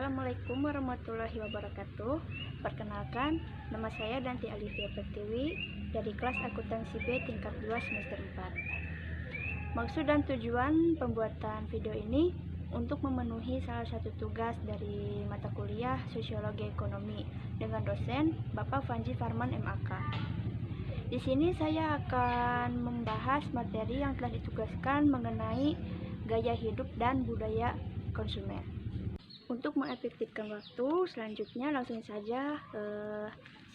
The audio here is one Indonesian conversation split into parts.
Assalamualaikum warahmatullahi wabarakatuh. Perkenalkan, nama saya Danti Alivia Pertiwi dari kelas akuntansi B tingkat 2 semester 4. Maksud dan tujuan pembuatan video ini untuk memenuhi salah satu tugas dari mata kuliah Sosiologi Ekonomi dengan dosen Bapak Fanji Farman MAK. Di sini saya akan membahas materi yang telah ditugaskan mengenai gaya hidup dan budaya konsumen. Untuk mengefektifkan waktu, selanjutnya langsung saja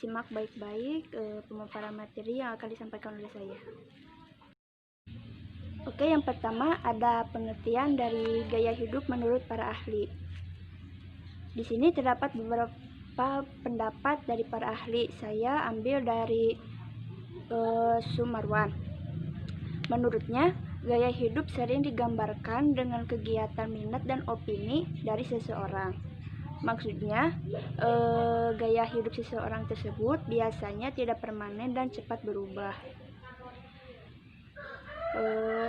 simak baik-baik pemaparan materi yang akan disampaikan oleh saya. Oke, yang pertama ada pengertian dari gaya hidup menurut para ahli. Di sini terdapat beberapa pendapat dari para ahli. Saya ambil dari Sumarwan. Menurutnya, gaya hidup sering digambarkan dengan kegiatan minat dan opini dari seseorang. Maksudnya, gaya hidup seseorang tersebut biasanya tidak permanen dan cepat berubah.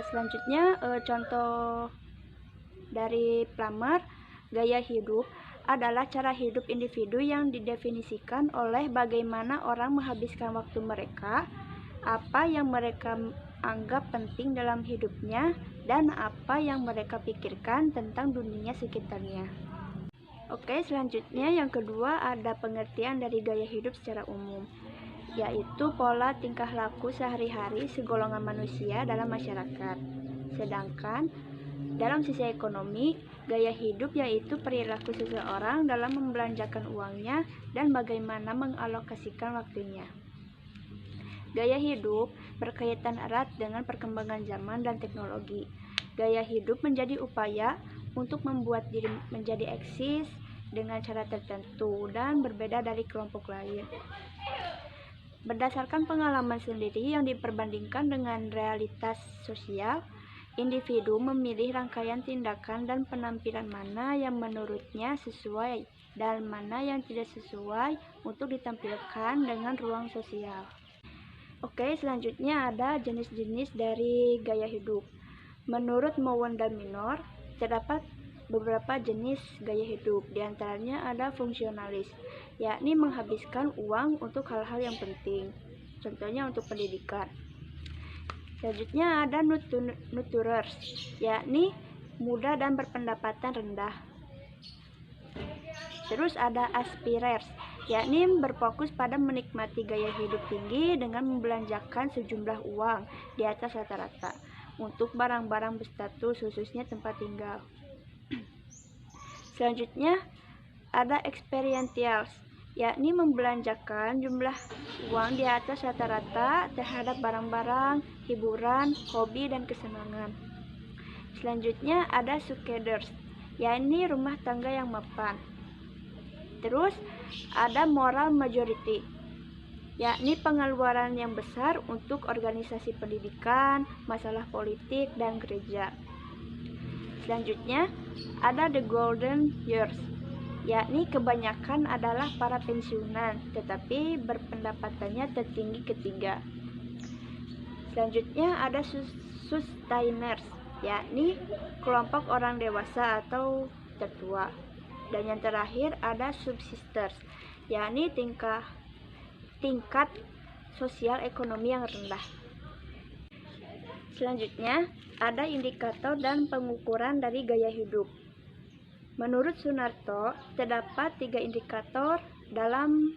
Selanjutnya, contoh dari Plummer, gaya hidup adalah cara hidup individu yang didefinisikan oleh bagaimana orang menghabiskan waktu mereka, apa yang mereka anggap penting dalam hidupnya, dan apa yang mereka pikirkan tentang dunia sekitarnya. Oke, selanjutnya yang kedua ada pengertian dari gaya hidup secara umum, yaitu pola tingkah laku sehari-hari segolongan manusia dalam masyarakat. Sedangkan dalam sisi ekonomi, gaya hidup yaitu perilaku seseorang dalam membelanjakan uangnya dan bagaimana mengalokasikan waktunya. Gaya hidup berkaitan erat dengan perkembangan zaman dan teknologi. Gaya hidup menjadi upaya untuk membuat diri menjadi eksis dengan cara tertentu dan berbeda dari kelompok lain. Berdasarkan pengalaman sendiri yang diperbandingkan dengan realitas sosial, individu memilih rangkaian tindakan dan penampilan mana yang menurutnya sesuai dan mana yang tidak sesuai untuk ditampilkan dengan ruang sosial. Oke, selanjutnya ada jenis-jenis dari gaya hidup. Menurut Mowen dan Minor, terdapat beberapa jenis gaya hidup. Di antaranya ada fungsionalis, yakni menghabiskan uang untuk hal-hal yang penting. Contohnya untuk pendidikan. Selanjutnya ada nurturers, yakni muda dan berpendapatan rendah. Terus ada aspirers, yakni berfokus pada menikmati gaya hidup tinggi dengan membelanjakan sejumlah uang di atas rata-rata untuk barang-barang berstatus khususnya tempat tinggal. Selanjutnya ada experientials, yakni membelanjakan jumlah uang di atas rata-rata terhadap barang-barang, hiburan, hobi, dan kesenangan. Selanjutnya ada succeders, yakni rumah tangga yang mapan. Terus ada moral majority, yakni pengeluaran yang besar untuk organisasi pendidikan, masalah politik, dan gereja. Selanjutnya ada the golden years, yakni kebanyakan adalah para pensiunan, tetapi berpendapatannya tertinggi ketiga. Selanjutnya ada sustainers, yakni kelompok orang dewasa atau tertua. Dan yang terakhir ada subsisters, yakni tingkat sosial ekonomi yang rendah. Selanjutnya ada indikator dan pengukuran dari gaya hidup. Menurut Sunarto, terdapat 3 indikator dalam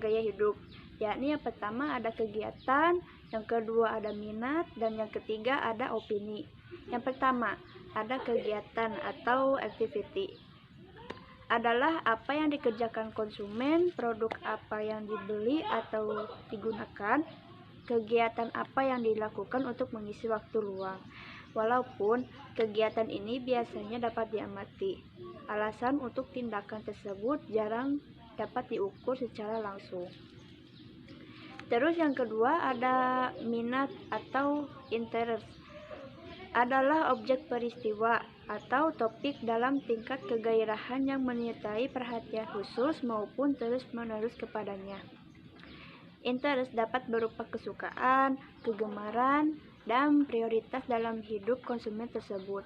gaya hidup, yakni yang pertama ada kegiatan, yang kedua ada minat, dan yang ketiga ada opini. Yang pertama ada kegiatan atau activity, adalah apa yang dikerjakan konsumen, produk apa yang dibeli atau digunakan, kegiatan apa yang dilakukan untuk mengisi waktu luang. Walaupun kegiatan ini biasanya dapat diamati, alasan untuk tindakan tersebut jarang dapat diukur secara langsung. Terus yang kedua ada minat atau interest, adalah objek peristiwa atau topik dalam tingkat kegairahan yang menyertai perhatian khusus maupun terus-menerus kepadanya. Interest dapat berupa kesukaan, kegemaran, dan prioritas dalam hidup konsumen tersebut.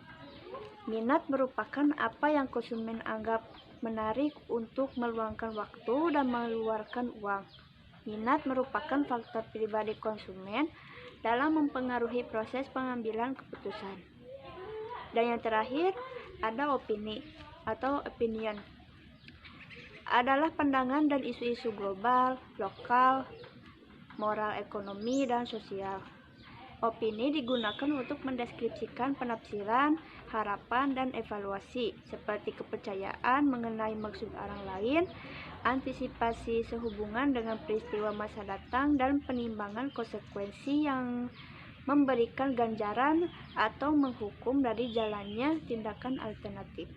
Minat merupakan apa yang konsumen anggap menarik untuk meluangkan waktu dan mengeluarkan uang. Minat merupakan faktor pribadi konsumen dalam mempengaruhi proses pengambilan keputusan. Dan yang terakhir, ada opini atau opinion. Adalah pandangan dan isu-isu global, lokal, moral, ekonomi, dan sosial. Opini digunakan untuk mendeskripsikan penafsiran, harapan, dan evaluasi, seperti kepercayaan mengenai maksud orang lain, antisipasi sehubungan dengan peristiwa masa datang, dan penimbangan konsekuensi yang memberikan ganjaran atau menghukum dari jalannya tindakan alternatif.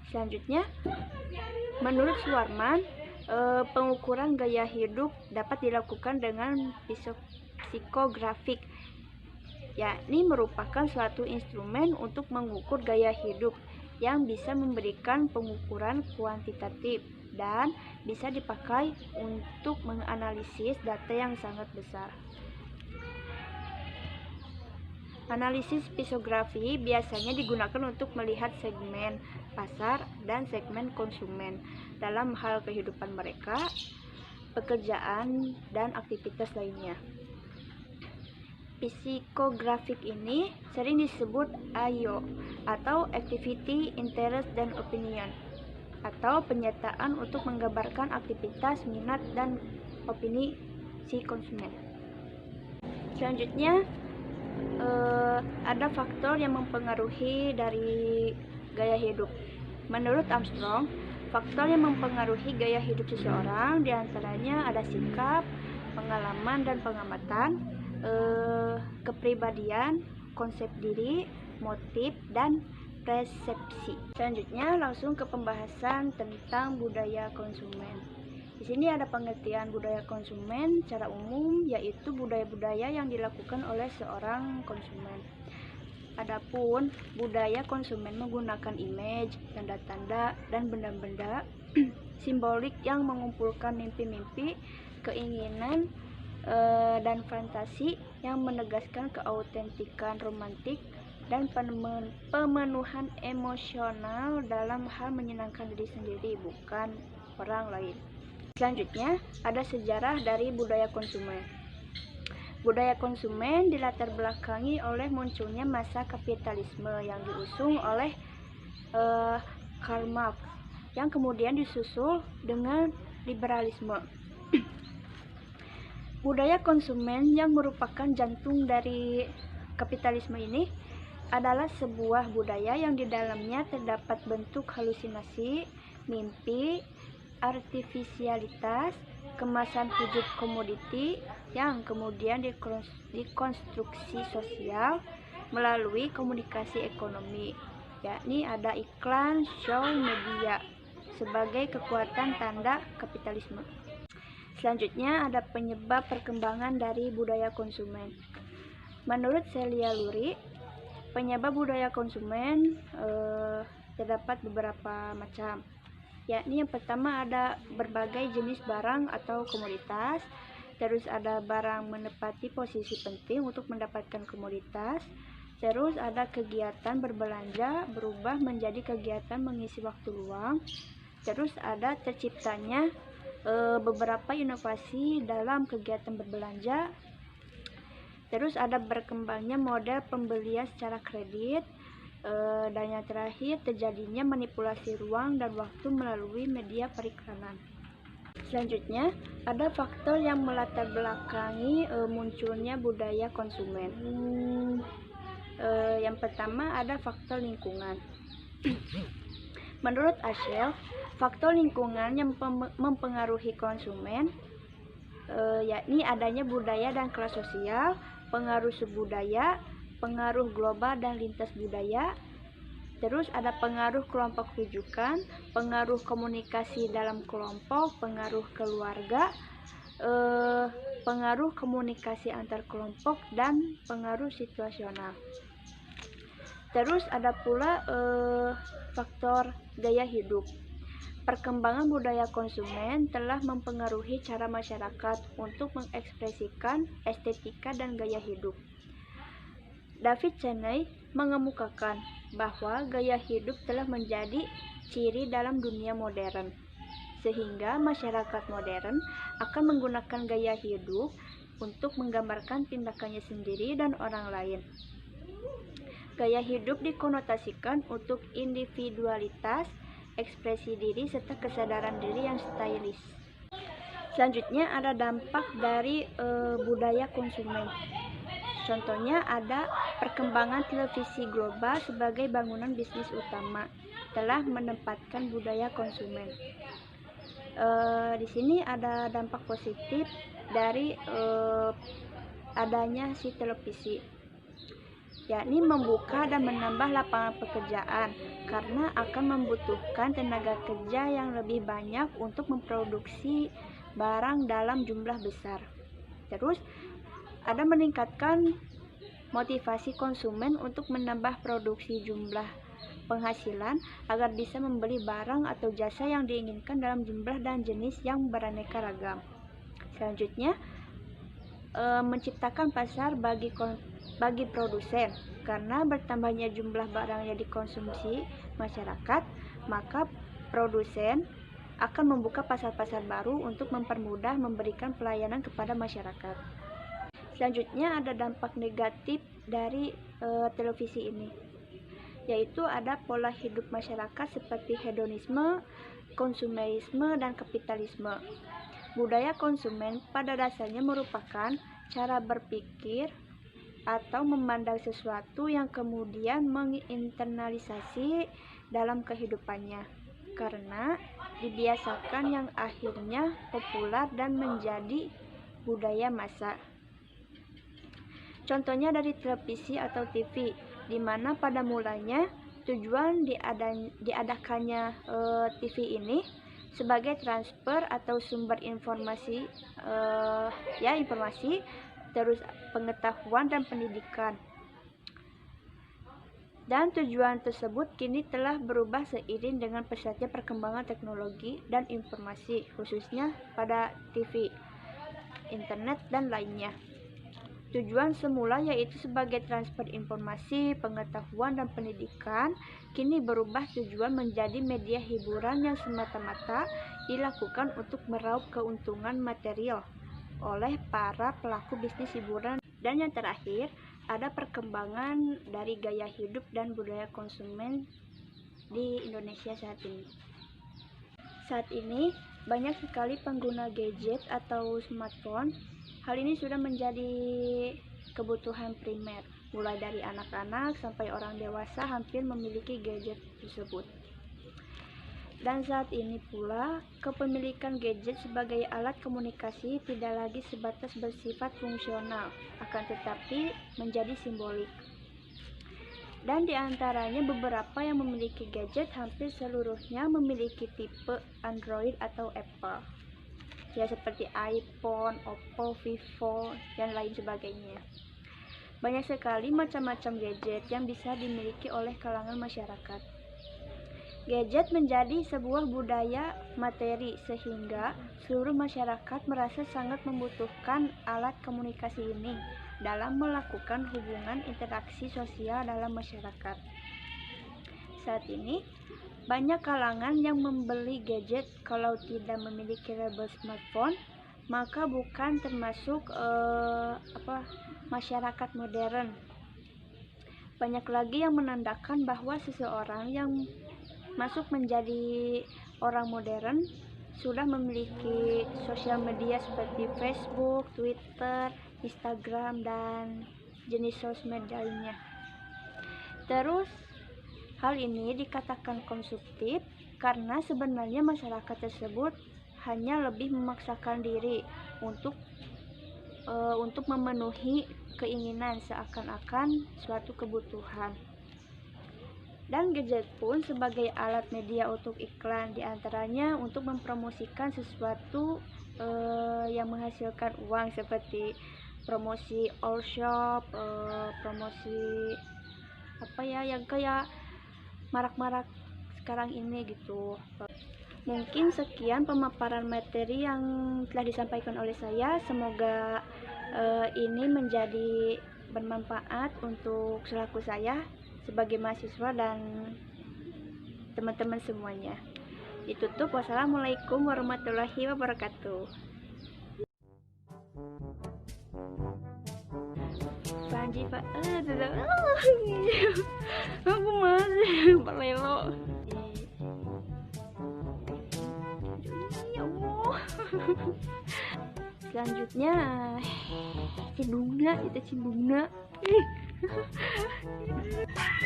Selanjutnya, menurut Suarman, pengukuran gaya hidup dapat dilakukan dengan psikografik, yakni merupakan suatu instrumen untuk mengukur gaya hidup yang bisa memberikan pengukuran kuantitatif dan bisa dipakai untuk menganalisis data yang sangat besar. Analisis psikografi biasanya digunakan untuk melihat segmen pasar dan segmen konsumen dalam hal kehidupan mereka, pekerjaan, dan aktivitas lainnya. Psikografik ini sering disebut AIO atau Activity, Interest, dan Opinion, atau penyataan untuk menggambarkan aktivitas, minat, dan opini si konsumen. Selanjutnya, ada faktor yang mempengaruhi dari gaya hidup. Menurut Armstrong, faktor yang mempengaruhi gaya hidup seseorang diantaranya ada sikap, pengalaman dan pengamatan, kepribadian, konsep diri, motif, dan persepsi. Selanjutnya langsung ke pembahasan tentang budaya konsumen. Di sini ada pengertian budaya konsumen secara umum, yaitu budaya-budaya yang dilakukan oleh seorang konsumen. Adapun budaya konsumen menggunakan image, tanda-tanda, dan benda-benda simbolik yang mengumpulkan mimpi-mimpi, keinginan, dan fantasi yang menegaskan keautentikan romantik dan pemenuhan emosional dalam hal menyenangkan diri sendiri, bukan orang lain. Selanjutnya, ada sejarah dari budaya konsumen. Budaya konsumen dilatar belakangi oleh munculnya masa kapitalisme yang diusung oleh Karl Marx, yang kemudian disusul dengan liberalisme. Budaya konsumen yang merupakan jantung dari kapitalisme ini adalah sebuah budaya yang di dalamnya terdapat bentuk halusinasi, mimpi, artifisialitas, kemasan hidup komoditi yang kemudian dikonstruksi sosial melalui komunikasi ekonomi, yakni ada iklan, show, media sebagai kekuatan tanda kapitalisme. Selanjutnya ada penyebab perkembangan dari budaya konsumen. Menurut Celia Lurie, penyebab budaya konsumen terdapat beberapa macam, yakni yang pertama ada berbagai jenis barang atau komoditas, terus ada barang menepati posisi penting untuk mendapatkan komoditas, terus ada kegiatan berbelanja berubah menjadi kegiatan mengisi waktu luang, terus ada terciptanya beberapa inovasi dalam kegiatan berbelanja, terus ada berkembangnya model pembelian secara kredit, dan yang terakhir terjadinya manipulasi ruang dan waktu melalui media periklanan. Selanjutnya ada faktor yang melatar belakangi munculnya budaya konsumen. Yang pertama ada faktor lingkungan. Menurut Ashel, faktor lingkungan yang mempengaruhi konsumen yakni adanya budaya dan kelas sosial, pengaruh subbudaya, pengaruh global dan lintas budaya, terus ada pengaruh kelompok rujukan, pengaruh komunikasi dalam kelompok, pengaruh keluarga, pengaruh komunikasi antar kelompok, dan pengaruh situasional. Terus ada pula faktor gaya hidup. Perkembangan budaya konsumen telah mempengaruhi cara masyarakat untuk mengekspresikan estetika dan gaya hidup. David Cheney mengemukakan bahwa gaya hidup telah menjadi ciri dalam dunia modern, sehingga masyarakat modern akan menggunakan gaya hidup untuk menggambarkan tindakannya sendiri dan orang lain. Gaya hidup dikonotasikan untuk individualitas, ekspresi diri, serta kesadaran diri yang stylish. Selanjutnya ada dampak dari budaya konsumen. Contohnya ada perkembangan televisi global sebagai bangunan bisnis utama telah menempatkan budaya konsumen. Di sini ada dampak positif dari adanya si televisi, yakni membuka dan menambah lapangan pekerjaan karena akan membutuhkan tenaga kerja yang lebih banyak untuk memproduksi barang dalam jumlah besar. Terus ada meningkatkan motivasi konsumen untuk menambah produksi jumlah penghasilan agar bisa membeli barang atau jasa yang diinginkan dalam jumlah dan jenis yang beraneka ragam. Selanjutnya menciptakan pasar bagi produsen, karena bertambahnya jumlah barang yang dikonsumsi masyarakat, maka produsen akan membuka pasar-pasar baru untuk mempermudah memberikan pelayanan kepada masyarakat. Selanjutnya ada dampak negatif dari televisi ini, yaitu ada pola hidup masyarakat seperti hedonisme, konsumerisme, dan kapitalisme. Budaya konsumen pada dasarnya merupakan cara berpikir atau memandang sesuatu yang kemudian menginternalisasi dalam kehidupannya, karena dibiasakan yang akhirnya populer dan menjadi budaya massa. Contohnya dari televisi atau TV, di mana pada mulanya tujuan diadakannya TV ini sebagai transfer atau sumber informasi, informasi, terus pengetahuan dan pendidikan. Dan tujuan tersebut kini telah berubah seiring dengan pesatnya perkembangan teknologi dan informasi, khususnya pada TV, internet, dan lainnya. Tujuan semula yaitu sebagai transfer informasi, pengetahuan, dan pendidikan, kini berubah tujuan menjadi media hiburan yang semata-mata dilakukan untuk meraup keuntungan material oleh para pelaku bisnis hiburan. Dan yang terakhir, ada perkembangan dari gaya hidup dan budaya konsumen di Indonesia saat ini. Saat ini, banyak sekali pengguna gadget atau smartphone. Hal ini sudah menjadi kebutuhan primer, mulai dari anak-anak sampai orang dewasa hampir memiliki gadget tersebut. Dan saat ini pula, kepemilikan gadget sebagai alat komunikasi tidak lagi sebatas bersifat fungsional, akan tetapi menjadi simbolik. Dan diantaranya beberapa yang memiliki gadget hampir seluruhnya memiliki tipe Android atau Apple, ya seperti iPhone, Oppo, Vivo, dan lain sebagainya. Banyak sekali macam-macam gadget yang bisa dimiliki oleh kalangan masyarakat. Gadget menjadi sebuah budaya materi sehingga seluruh masyarakat merasa sangat membutuhkan alat komunikasi ini dalam melakukan hubungan interaksi sosial dalam masyarakat. Saat ini, banyak kalangan yang membeli gadget kalau tidak memiliki label smartphone, maka bukan termasuk masyarakat modern. Banyak lagi yang menandakan bahwa seseorang yang masuk menjadi orang modern sudah memiliki sosial media seperti Facebook, Twitter, Instagram, dan jenis sosmed lainnya. Terus, hal ini dikatakan konsumtif karena sebenarnya masyarakat tersebut hanya lebih memaksakan diri untuk memenuhi keinginan seakan-akan suatu kebutuhan. Dan gadget pun sebagai alat media untuk iklan, diantaranya untuk mempromosikan sesuatu yang menghasilkan uang seperti promosi all shop, promosi yang kayak marak-marak sekarang ini gitu. Mungkin sekian pemaparan materi yang telah disampaikan oleh saya. Semoga ini menjadi bermanfaat untuk selaku saya sebagai mahasiswa dan teman-teman semuanya. Ditutup. Wassalamualaikum warahmatullahi wabarakatuh. Panji Pak, aku masih Pak Lelo. Ya Allah. Selanjutnya Cindungna, itu Cindungna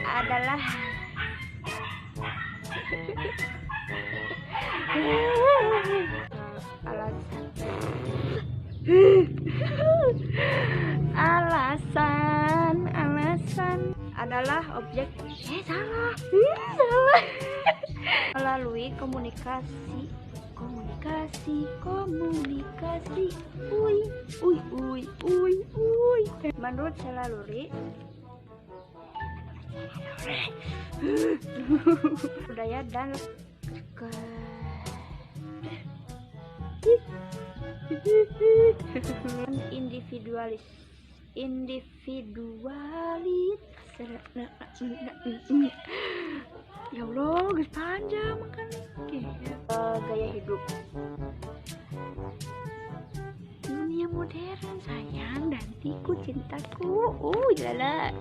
adalah alasan adalah objek salah melalui komunikasi menurut Selaluri budaya dan individualis ya Allah guys panjang makan gaya hidup dunia modern sayang dan tiku cintaku lala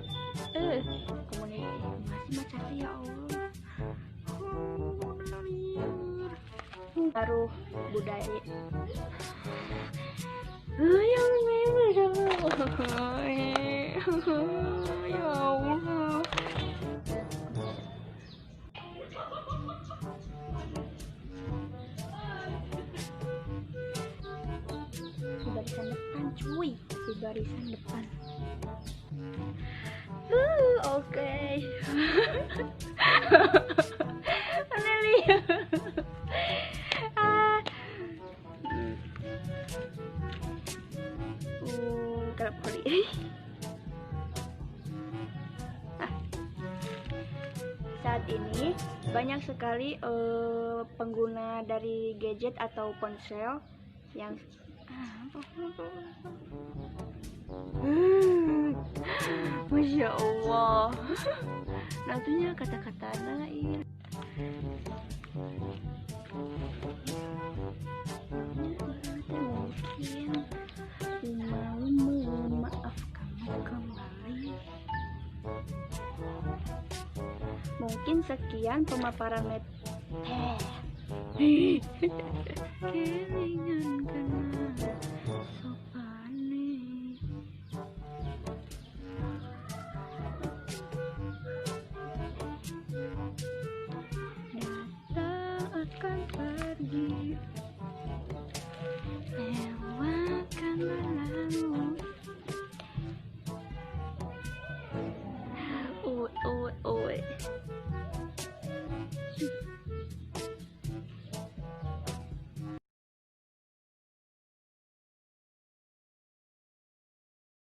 komunikasi macam ya Allah baru budaya yang ya Allah di barisan depan cuy, di barisan depan. Oke. Anelia. Kerap kali. Saat ini banyak sekali pengguna dari gadget atau ponsel yang Masya Allah, nantinya kata-kata lain. Mungkin mau memaafkan kembali. Mungkin sekian pemaparan kelingan kena